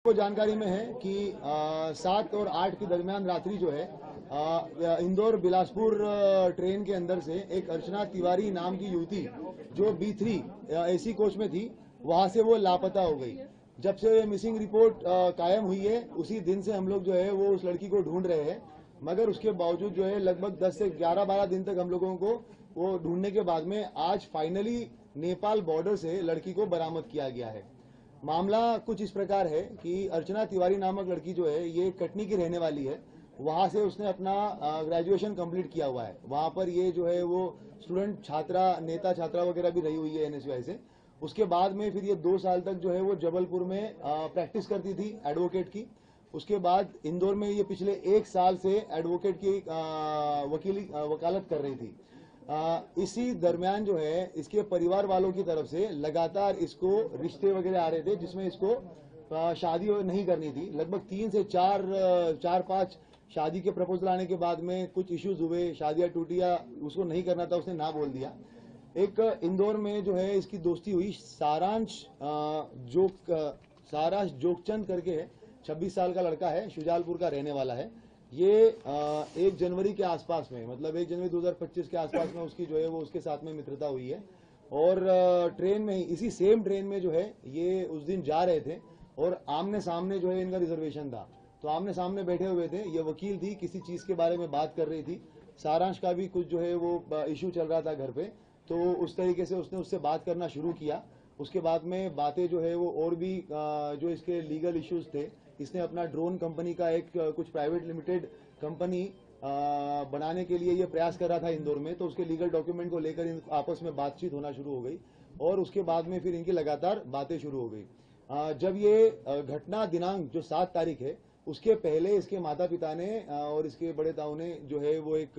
को जानकारी में है कि 7 और 8 के दरमियान रात्रि जो है इंदौर बिलासपुर ट्रेन के अंदर से एक अर्चना तिवारी नाम की युवती जो B3 AC कोच में थी, वहां से वो लापता हो गई। जब से ये मिसिंग रिपोर्ट कायम हुई है, उसी दिन से हम लोग जो है वो उस लड़की को ढूंढ रहे हैं, मगर उसके बावजूद जो है लगभग 10 से 11-12 दिन तक हम लोगों को वो ढूंढने के बाद में आज फाइनली नेपाल बॉर्डर से लड़की को बरामद किया गया है। मामला कुछ इस प्रकार है कि अर्चना तिवारी नामक लड़की जो है ये कटनी की रहने वाली है। वहां से उसने अपना ग्रेजुएशन कंप्लीट किया हुआ है। वहां पर ये जो है वो स्टूडेंट छात्रा नेता छात्रा वगैरह भी रही हुई है NSY से। उसके बाद में फिर ये 2 साल तक जो है वो जबलपुर में प्रैक्टिस करती थी एडवोकेट की। उसके बाद इंदौर में ये पिछले 1 साल से एडवोकेट की वकालत कर रही थी। इसी दरमियान जो है इसके परिवार वालों की तरफ से लगातार इसको रिश्ते वगैरह आ रहे थे, जिसमें इसको शादी नहीं करनी थी। लगभग 3 से 4-5 शादी के प्रपोजल आने के बाद में कुछ इश्यूज हुए, शादियां टूटी या उसको नहीं करना था, उसने ना बोल दिया। एक इंदौर में जो है इसकी दोस्ती हुई सारांश जोगचंद करके है, 26 साल का लड़का है, शुजालपुर का रहने वाला है। ये 1 जनवरी के आसपास में, मतलब 1 जनवरी 2025 के आसपास में उसकी जो है वो उसके साथ में मित्रता हुई है। और ट्रेन में ही, इसी सेम ट्रेन में जो है ये उस दिन जा रहे थे और आमने सामने जो है इनका रिजर्वेशन था, तो आमने सामने बैठे हुए थे। ये वकील थी, किसी चीज के बारे में बात कर रही थी। सारांश का भी कुछ जो है वो इश्यू चल रहा था घर पे, तो उस तरीके से उसने उससे बात करना शुरू किया। उसके बाद में बातें जो है वो और भी जो इसके लीगल इश्यूज थे, इसने अपना ड्रोन कंपनी का एक कुछ प्राइवेट लिमिटेड कंपनी बनाने के लिए ये प्रयास कर रहा था इंदौर में, तो उसके लीगल डॉक्यूमेंट को लेकर आपस में बातचीत होना शुरू हो गई और उसके बाद में फिर इनकी लगातार बातें शुरू हो गई। जब ये घटना दिनांक जो 7 तारीख है, उसके पहले इसके माता पिता ने और इसके बड़े ताऊ ने जो है वो एक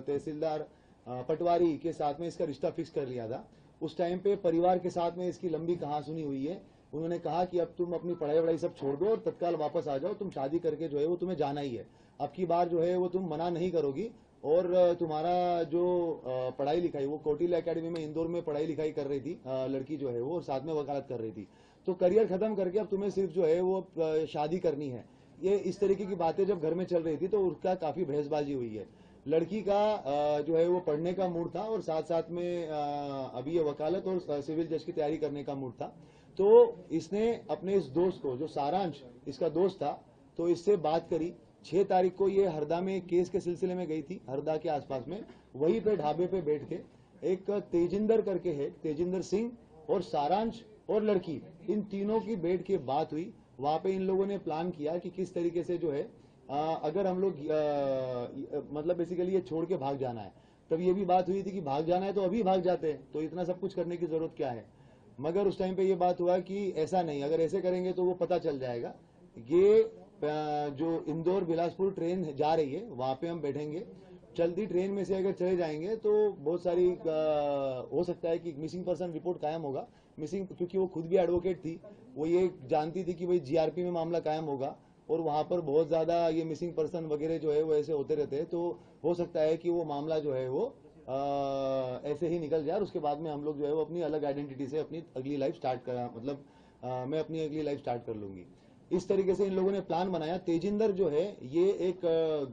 तहसीलदार पटवारी के साथ में इसका रिश्ता फिक्स कर लिया था। उस टाइम पे परिवार के साथ में इसकी लंबी कहासुनी हुई है। उन्होंने कहा कि अब तुम अपनी पढ़ाई वढ़ाई सब छोड़ दो और तत्काल वापस आ जाओ, तुम शादी करके जो है वो तुम्हें जाना ही है। अब की बार जो है वो तुम मना नहीं करोगी और तुम्हारा जो पढ़ाई लिखाई, वो कौटिल्य एकेडमी में इंदौर में पढ़ाई लिखाई कर रही थी लड़की जो है वो, साथ में वकालत कर रही थी, तो करियर खत्म करके अब तुम्हें सिर्फ जो है वो शादी करनी है। ये इस तरीके की बातें जब घर में चल रही थी तो उसका काफी बहसबाजी हुई है। लड़की का जो है वो पढ़ने का मूड था और साथ साथ में अभी ये वकालत और सिविल जज की तैयारी करने का मूड था। तो इसने अपने इस दोस्त को, जो सारांश इसका दोस्त था, तो इससे बात करी। 6 तारीख को ये हरदा में केस के सिलसिले में गई थी, हरदा के आसपास में। वहीं पे ढाबे पे बैठ के एक तेजिंदर करके है, तेजिंदर सिंह और सारांश और लड़की, इन तीनों की बैठ के बात हुई। वहां पे इन लोगों ने प्लान किया कि किस तरीके से जो है अगर हम लोग मतलब बेसिकली ये छोड़ के भाग जाना है। तब ये भी बात हुई थी कि भाग जाना है तो अभी भाग जाते हैं, तो इतना सब कुछ करने की जरूरत क्या है। मगर उस टाइम पे ये बात हुआ कि ऐसा नहीं, अगर ऐसे करेंगे तो वो पता चल जाएगा। ये जो इंदौर बिलासपुर ट्रेन जा रही है वहां पे हम बैठेंगे, चलती ट्रेन में से अगर चले जाएंगे तो बहुत सारी हो सकता है कि मिसिंग पर्सन रिपोर्ट कायम होगा। मिसिंग, क्योंकि वो खुद भी एडवोकेट थी, वो ये जानती थी कि भाई GRP में मामला कायम होगा और वहां पर बहुत ज्यादा ये मिसिंग पर्सन वगैरह जो है वो ऐसे होते रहते हैं, तो हो सकता है कि वो मामला जो है वो ऐसे ही निकल जाए और उसके बाद में हम लोग जो है वो अपनी अलग आइडेंटिटी से अपनी अगली लाइफ स्टार्ट कर, मतलब मैं अपनी अगली लाइफ स्टार्ट कर लूंगी। इस तरीके से इन लोगों ने प्लान बनाया। तेजिंदर जो है ये एक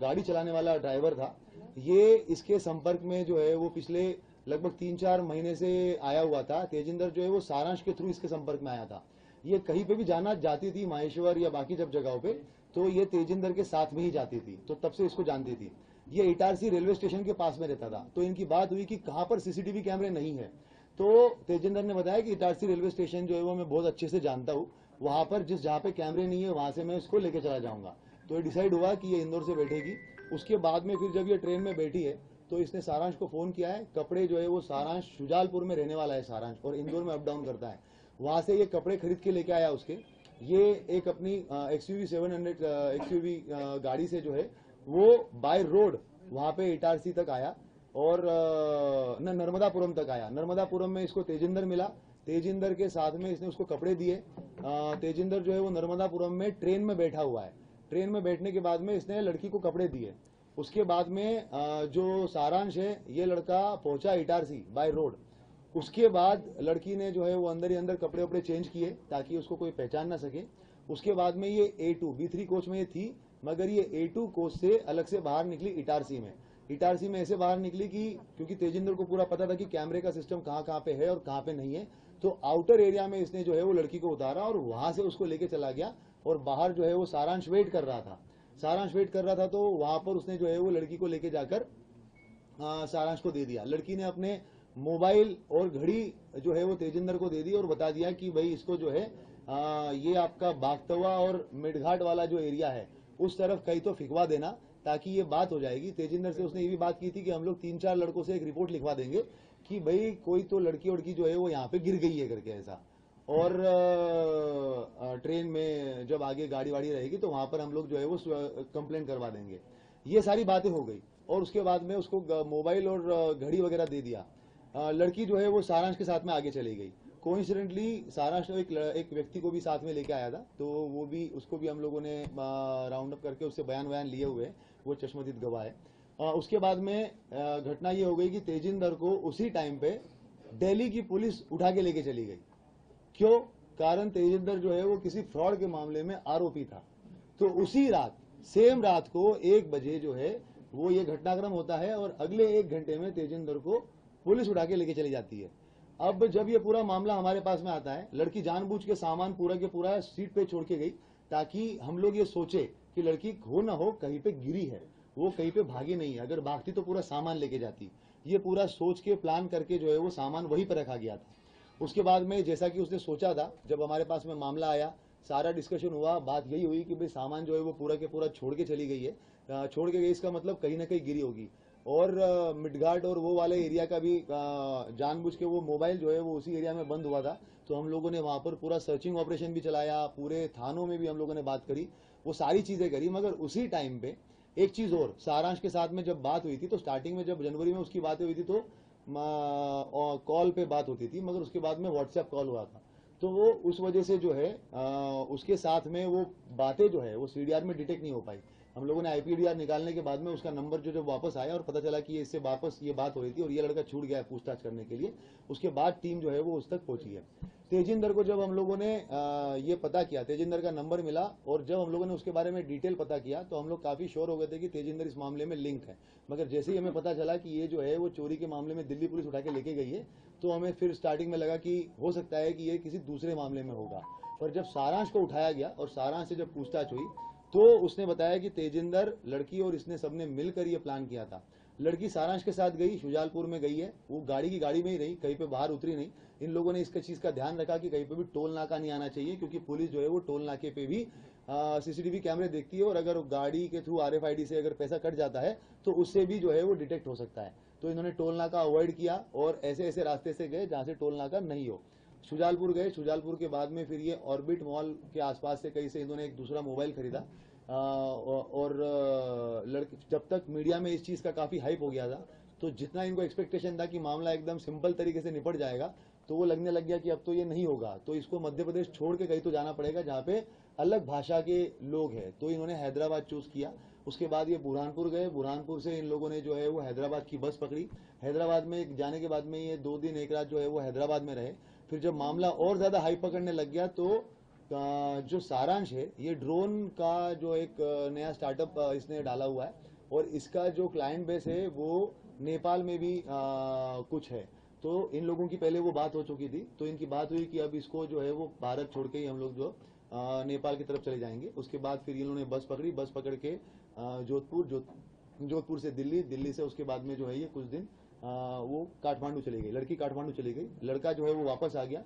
गाड़ी चलाने वाला ड्राइवर था। ये इसके संपर्क में जो है वो पिछले लगभग 3-4 महीने से आया हुआ था। तेजिंदर जो है वो सारांश के थ्रू इसके संपर्क में आया था। ये कहीं पे भी जाना जाती थी, माहेश्वर या बाकी जब जगहों पे, तो ये तेजिंदर के साथ में ही जाती थी, तो तब से इसको जानती थी। ये इटारसी रेलवे स्टेशन के पास में रहता था, तो इनकी बात हुई कि कहां पर CCTV कैमरे नहीं है। तो तेजिंदर ने बताया कि इटारसी रेलवे स्टेशन जो है वो मैं बहुत अच्छे से जानता हूँ, वहां पर जहाँ पे कैमरे नहीं है वहां से मैं इसको लेके चला जाऊंगा। तो ये डिसाइड हुआ कि ये इंदौर से बैठेगी। उसके बाद में फिर जब ये ट्रेन में बैठी है तो इसने सारांश को फोन किया है। कपड़े जो है वो सारांश शुजालपुर में रहने वाला है सारांश, और इंदौर में अप डाउन करता है। वहां से ये कपड़े खरीद के लेके आया उसके। ये एक अपनी XUV 700 XUV गाड़ी से जो है वो बाय रोड वहां पे इटारसी तक आया और नर्मदापुरम तक आया। नर्मदापुरम में इसको तेजिंदर मिला। तेजिंदर के साथ में इसने उसको कपड़े दिए। तेजिंदर जो है वो नर्मदापुरम में ट्रेन में बैठा हुआ है। ट्रेन में बैठने के बाद में इसने लड़की को कपड़े दिए। उसके बाद में जो सारांश है, ये लड़का पहुंचा इटारसी बाय रोड। उसके बाद लड़की ने जो है वो अंदर ही अंदर कपड़े वपड़े चेंज किए ताकि उसको कोई पहचान ना सके। उसके बाद में ये A2 B3 कोच में ये थी, मगर ये A2 कोच से अलग से बाहर निकली इटारसी में। इटारसी में ऐसे बाहर निकली कि क्योंकि तेजिंदर को पूरा पता था कि कैमरे का सिस्टम कहाँ कहाँ पे है और कहाँ पे नहीं है, तो आउटर एरिया में इसने जो है वो लड़की को उतारा और वहां से उसको लेके चला गया। और बाहर जो है वो सारांश वेट कर रहा था, तो वहां पर उसने जो है वो लड़की को लेके जाकर सारांश को दे दिया। लड़की ने अपने मोबाइल और घड़ी जो है वो तेजिंदर को दे दी और बता दिया कि भाई इसको जो है ये आपका बागतवा और मेडघाट वाला जो एरिया है उस तरफ कहीं तो फिकवा देना, ताकि ये बात हो जाएगी। तेजिंदर से उसने ये भी बात की थी कि हम लोग 3-4 लड़कों से एक रिपोर्ट लिखवा देंगे कि भाई कोई तो लड़की वड़की जो है वो यहाँ पे गिर गई है करके ऐसा। और ट्रेन में जब आगे गाड़ी वाड़ी रहेगी तो वहां पर हम लोग जो है वो कंप्लेंट करवा देंगे। ये सारी बातें हो गई और उसके बाद में उसको मोबाइल और घड़ी वगैरह दे दिया। लड़की जो है वो सारांश के साथ में आगे चली गई। कोइंसिडेंटली सारांश एक व्यक्ति को भी साथ में लेके आया था, तो वो भी उसको भी हम लोगों ने राउंड अप करके उससे बयान लिए हुए, वो चश्मदीद गवाह है। उसके बाद में घटना ये हो गई कि तेजिंदर को उसी टाइम पे दिल्ली की पुलिस उठा के लेके चली गई। क्यों? कारण तेजिंदर जो है वो किसी फ्रॉड के मामले में आरोपी था। तो उसी रात, सेम रात को 1 बजे जो है वो ये घटनाक्रम होता है और अगले 1 घंटे में तेजिंदर को पुलिस उठा के लेके चली जाती है। अब जब ये पूरा मामला हमारे पास में आता है, लड़की जानबूझ के सामान पूरा के पूरा सीट पे छोड़ के गई ताकि हम लोग ये सोचे कि लड़की हो ना हो कहीं पे गिरी है, वो कहीं पे भागी नहीं है। अगर भागती तो पूरा सामान लेके जाती। ये पूरा सोच के प्लान करके जो है वो सामान वहीं पर रखा गया था। उसके बाद में जैसा कि उसने सोचा था, जब हमारे पास में मामला आया, सारा डिस्कशन हुआ, बात यही हुई कि भाई सामान जो है वो पूरा के पूरा छोड़ के चली गई है। छोड़ के गई इसका मतलब कहीं ना कहीं गिरी होगी। और मिडघाट और वो वाले एरिया का भी जानबूझ के वो मोबाइल जो है वो उसी एरिया में बंद हुआ था, तो हम लोगों ने वहां पर पूरा सर्चिंग ऑपरेशन भी चलाया, पूरे थानों में भी हम लोगों ने बात करी, वो सारी चीजें करी। मगर उसी टाइम पे एक चीज और, सारांश के साथ में जब बात हुई थी तो स्टार्टिंग में जब जनवरी में उसकी बातें हुई थी तो कॉल पे बात होती थी, मगर उसके बाद में व्हाट्सएप कॉल हुआ था। तो वो उस वजह से जो है उसके साथ में वो बातें जो है वो सीडीआर में डिटेक्ट नहीं हो पाई। हम लोगों ने आईपीडीआर निकालने के बाद में उसका नंबर जो जब वापस आया और पता चला कि इससे वापस ये बात हो रही थी और ये लड़का छूट गया है पूछताछ करने के लिए, उसके बाद टीम जो है वो उस तक पहुंची है। तेजिंदर को जब हम लोगों ने ये पता किया, तेजिंदर का नंबर मिला और जब हम लोगों ने उसके बारे में डिटेल पता किया तो हम लोग काफी श्योर हो गए थे कि तेजिंदर इस मामले में लिंक है। मगर जैसे ही हमें पता चला कि ये जो है वो चोरी के मामले में दिल्ली पुलिस उठा के लेके गई है, तो हमें फिर स्टार्टिंग में लगा कि हो सकता है कि ये किसी दूसरे मामले में होगा। पर जब सारांश को उठाया गया और सारांश से जब पूछताछ हुई तो उसने बताया कि तेजिंदर, लड़की और इसने सबने मिलकर ये प्लान किया था। लड़की सारांश के साथ गई, शुजालपुर में गई है, वो गाड़ी की गाड़ी में ही रही, कहीं पे बाहर उतरी नहीं। इन लोगों ने इसका चीज का ध्यान रखा कि कहीं पे भी टोल नाका नहीं आना चाहिए, क्योंकि पुलिस जो है वो टोल नाके पे भी सीसीटीवी कैमरे देखती है और अगर गाड़ी के थ्रू RFID से अगर पैसा कट जाता है तो उससे भी जो है वो डिटेक्ट हो सकता है। तो इन्होंने टोल नाका अवॉइड किया और ऐसे ऐसे रास्ते से गए जहां से टोल नाका नहीं हो। शुजालपुर गए, शुजालपुर के बाद में फिर ये ऑर्बिट मॉल के आसपास से कहीं से इन्होंने एक दूसरा मोबाइल खरीदा। और लड़के, जब तक मीडिया में इस चीज का काफी हाइप हो गया था, तो जितना इनको एक्सपेक्टेशन था कि मामला एकदम सिंपल तरीके से निपट जाएगा, तो वो लगने लग गया कि अब तो ये नहीं होगा, तो इसको मध्य प्रदेश छोड़ के कहीं तो जाना पड़ेगा जहाँ पे अलग भाषा के लोग हैं। तो इन्होंने हैदराबाद चूज किया। उसके बाद ये बुरहानपुर गए, बुरहानपुर से इन लोगों ने जो है वो हैदराबाद की बस पकड़ी। हैदराबाद में जाने के बाद में ये 2 दिन 1 रात जो है वो हैदराबाद में रहे। फिर जब मामला और ज्यादा हाइप पकड़ने लग गया तो जो सारांश है, ये ड्रोन का जो एक नया स्टार्टअप इसने डाला हुआ है और इसका जो क्लाइंट बेस है वो नेपाल में भी कुछ है। तो इन लोगों की पहले वो बात हो चुकी थी, तो इनकी बात हुई कि अब इसको जो है वो भारत छोड़ के ही हम लोग जो नेपाल की तरफ चले जाएंगे। उसके बाद फिर इन लोगों ने बस पकड़ी, बस पकड़ के जोधपुर से दिल्ली, दिल्ली से उसके बाद में जो है ये कुछ दिन वो काठमांडू चली गई। लड़की काठमांडू चली गई, लड़का जो है वो वापस आ गया।